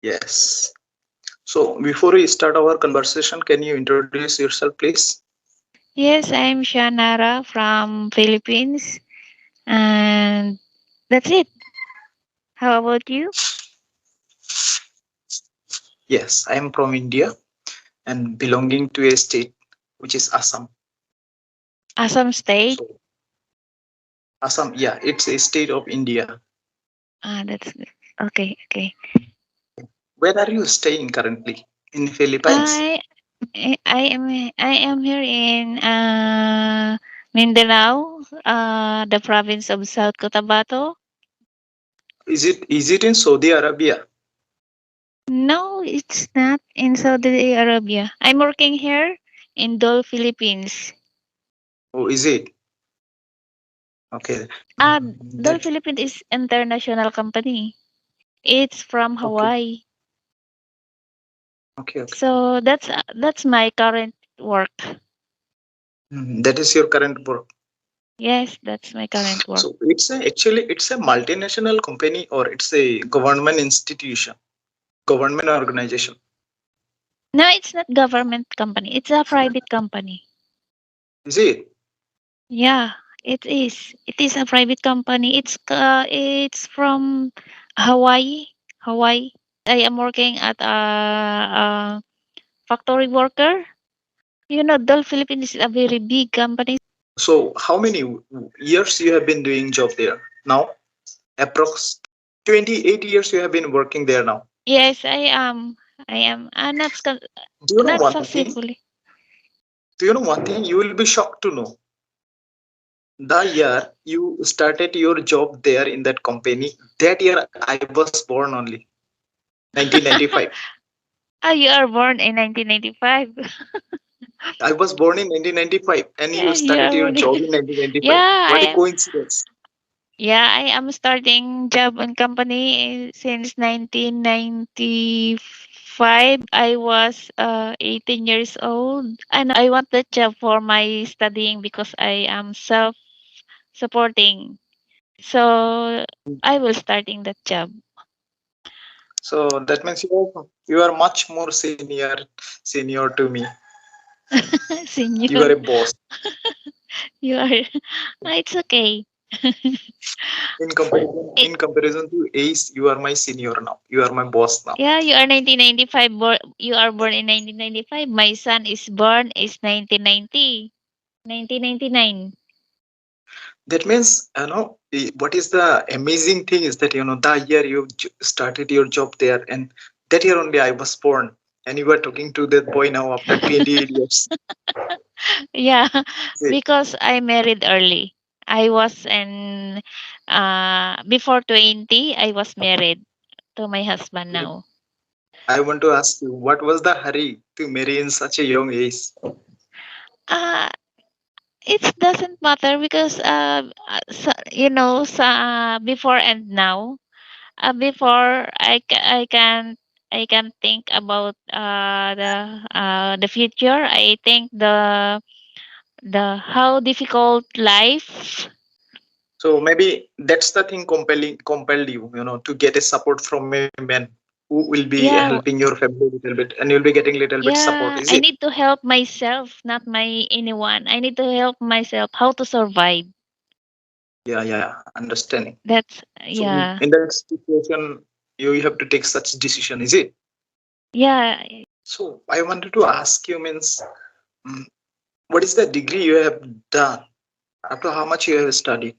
Yes. So before we start our conversation, can you introduce yourself, please? Yes, I'm Shanara from Philippines, and that's it. How about you? Yes, I am from India and belonging to a state which is Assam. Assam State. So Assam, yeah, it's a state of India. That's good. Okay. Okay. Where are you staying currently? In Philippines? I I am here in Mindanao, the province of South Cotabato. Is it in Saudi Arabia? No, it's not in Saudi Arabia. I'm working here in Dole, Philippines. Oh, is it? Okay. Uh, Dole, That Philippines is international company. It's from okay. Hawaii. Okay, okay. So that's my current work. That is your current work. Yes, that's my current work. So it's a multinational company or it's a government institution, government organization. No, it's not government company. It's a private company. Is it? Yeah, it is. It is a private company. It's from Hawaii. Hawaii. I am working at a factory worker. You know, Dole Philippines is a very big company. So how many years you have been doing job there now? Approx 28 years you have been working there now. Yes, I am. I am. Do you know Not one thing? successfully. Do you know one thing? You will be shocked to know. The year you started your job there in that company, that year I was born only, 1995. Ah, you are born in 1995. I was born in 1995 and you Yeah, you started are your born. job in 1995. Yeah, What a I am. coincidence. Yeah, I am starting job and company since 1995. I was 18 years old, and I want the job for my studying because I am self-supporting. So I will starting that job. So that means you are much more senior to me. You are Senior, a boss. you are. It's okay. In comparison to Ace, you are my senior now. You are my boss now. Yeah, you are 1995. You are born in 1995. My son is born is 1990, 1999. That means what is the amazing thing is that the year you started your job there, and that year only I was born, and you were talking to that boy now after 28 years. Yeah, See, because I married early. I was in before 20, I was married to my husband now. I want to ask you, what was the hurry to marry in such a young age? Uh it doesn't matter because before and now. Before I can think about the future. I think the how difficult life. So maybe that's the thing compelled you, to get a support from a man who will be Yeah, helping your family a little bit, and you'll be getting little bit support. yeah. Is I it? need to help myself, not my anyone. I need to help myself how to survive. Yeah, yeah, understanding. That's So yeah, in that situation, you have to take such decision. Is it? yeah. So I wanted to ask you, means, mm, what is the degree you have done? After how much you have studied?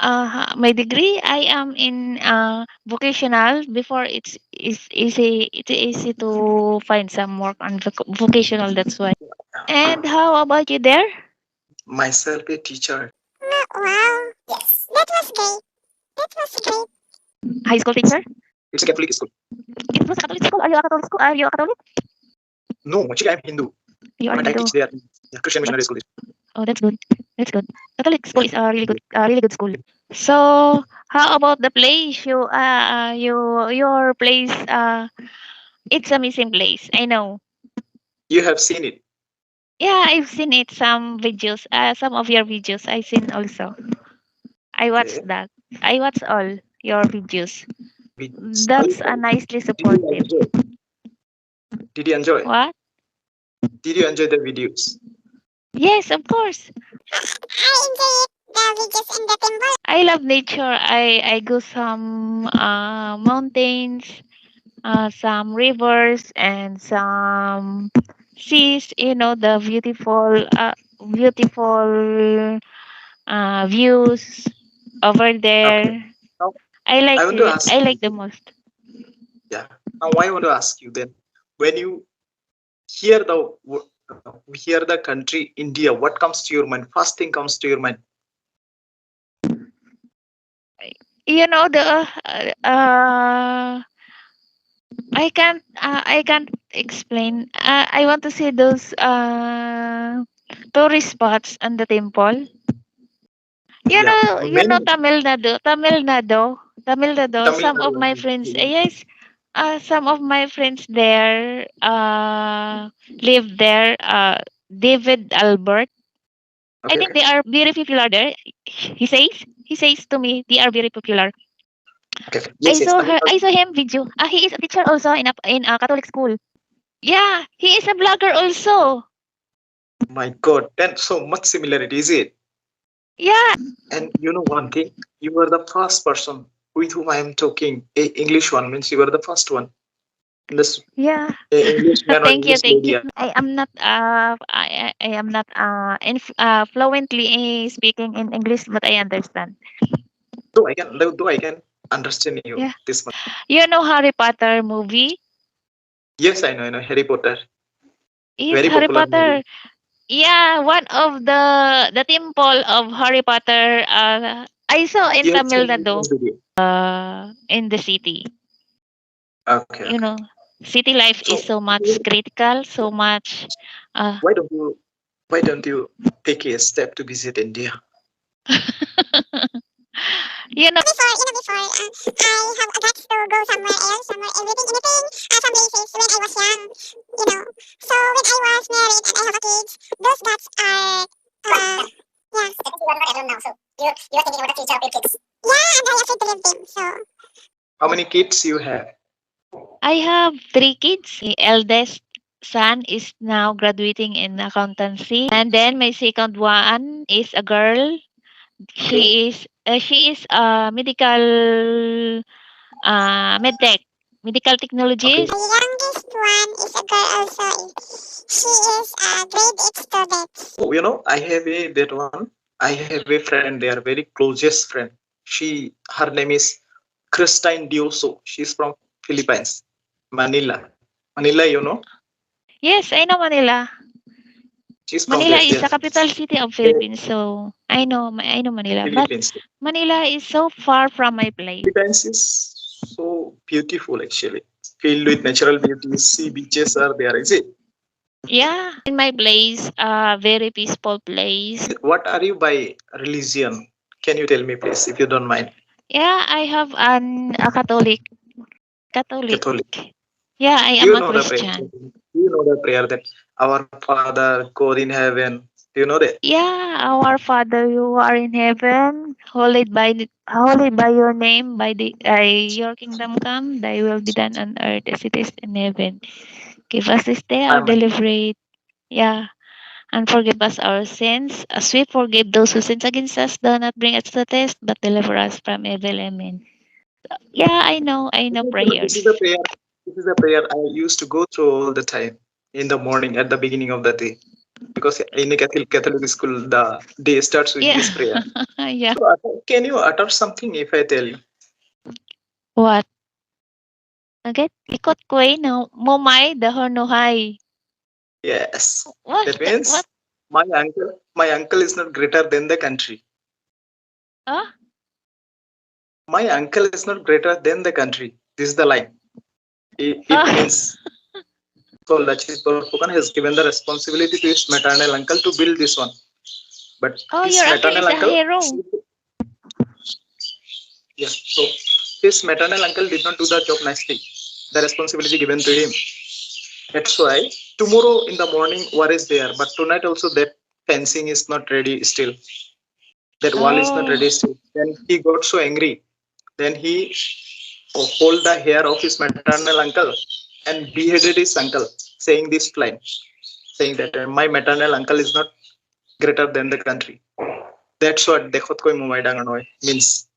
My degree, I am in vocational. Before it's easy to find some work on vocational. That's why. And how about you there? Myself, a teacher. Wow. Yes, that was great. That was great. High school teacher? It's a Catholic school. It was a Catholic school. Are you a Catholic school? Are you a Catholic? No, actually, I'm Hindu, You are but I Hindu. teach there. Yeah, Christian But missionary school. oh, that's good. That's good. Catholic school Yeah. is a really good school. So how about the place? Your place. It's a missing place. I know. You have seen it. Yeah, I've seen it. Some videos. Some of your videos. I've seen also. I watched Okay. that. I watched all your videos. That's a nicely Did you supportive. enjoy? Did you enjoy? What? Did you enjoy the videos? Yes, of course. I enjoyed the videos in the temple. I love nature. I go some mountains, some rivers, and some seas. You know, the beautiful views over Okay. there. Now I I like want to it. ask I you. like the most. Yeah. Now I want to ask you then, when you hear hear the country India, what comes to your mind? First thing comes to your mind. You know the I can't explain. I want to see those tourist spots and the temple. Yeah. You know Many Tamil Nadu. Tamil Some of Nadu. my friends, yes, some of my friends there live there. David Albert. I Okay. think Okay. they are very popular there. He says to me they are very popular. Okay. Yes. Yes. Tamil I Nadu. saw him video. He is a teacher also in a Catholic school. Yeah, he is a blogger also. My God, then so much similarity, is it? Yeah, And you know one thing, you were the first person with whom I am talking. English one means you were the first one. This yeah. English man or English Thank you. lady. I am not I am not fluently speaking in English, but I understand. Though I can understand you Yeah. this much. You know Harry Potter movie? Yes, I know Harry Potter, Is very Harry popular movie. Potter. Yeah, one of the temple of Harry Potter I saw in You have Tamil seen Nadu this video. in the city. Okay, You okay. know, city life is So so much critical, so much uh why don't you why don't you take a step to visit India? you know Before, I have a guts to go somewhere else, somewhere everything, anything. Some places when I was young, you know. So when I was married and I have a kids, those guts are, yeah. Because you are not alone now, so you're thinking about the future of your kids. Yeah, I'm very afraid to leave them. So How many kids you have? I have three kids. My eldest son is now graduating in accountancy, and then my second one is a girl. Okay, She is a medtech, medical okay. technologist. the youngest one is a girl also. She is a grade 8 student. I have a that one. I have a friend. They are very closest friend. Her name is Christine Dioso. She's from Philippines, Manila. Manila, Yes, I know Manila. she's from Manila there. is There, the capital city of there, Philippines, so I know Manila. But Philippines. Manila is so far from my place. Philippines is so beautiful, actually, filled with natural beauty. Sea beaches are there. Is it? Yeah, in my place, very peaceful place. What are you by religion? Can you tell me, please, if you don't mind? Yeah, I have a Catholic. Catholic. Catholic. Yeah, I Do am you a know the prayer? Christian. Do you know the prayer that our Father, God in heaven? Do you know that? Yeah, our Father, you are in heaven, holy by your name, by your kingdom come, thy will be done on earth as it is in heaven. Give us this day our Amen. delivery. Yeah, and forgive us our sins, as we forgive those who sins against us. Do not bring us to test, but deliver us from evil. Amen. Yeah, I know This prayers. is a prayer. This is a prayer I used to go through all the time in the morning at the beginning of the day, because in a Catholic school the day starts with Yeah, this prayer. yeah. So can you utter something if I tell you? What? Okay, ikot ko no momay dahon no hay. Yes. What? That means What? my uncle is not greater than the country. Ah? My uncle is not greater than the country. This is the line. It Ah. means so Lachit Borphukan has given the responsibility to his maternal uncle to build this one. But Oh, his your uncle maternal is a uncle, hero. yeah, so his maternal uncle did not do the job nicely. The responsibility given to him. That's why tomorrow in the morning war is there, but tonight also that fencing is not ready still. That wall is not Oh. ready still. Then he got so angry. Then he hold the hair of his maternal uncle and beheaded his uncle, saying this line, saying that my maternal uncle is not greater than the country. That's what dekhot koi mumai dangan hoy means.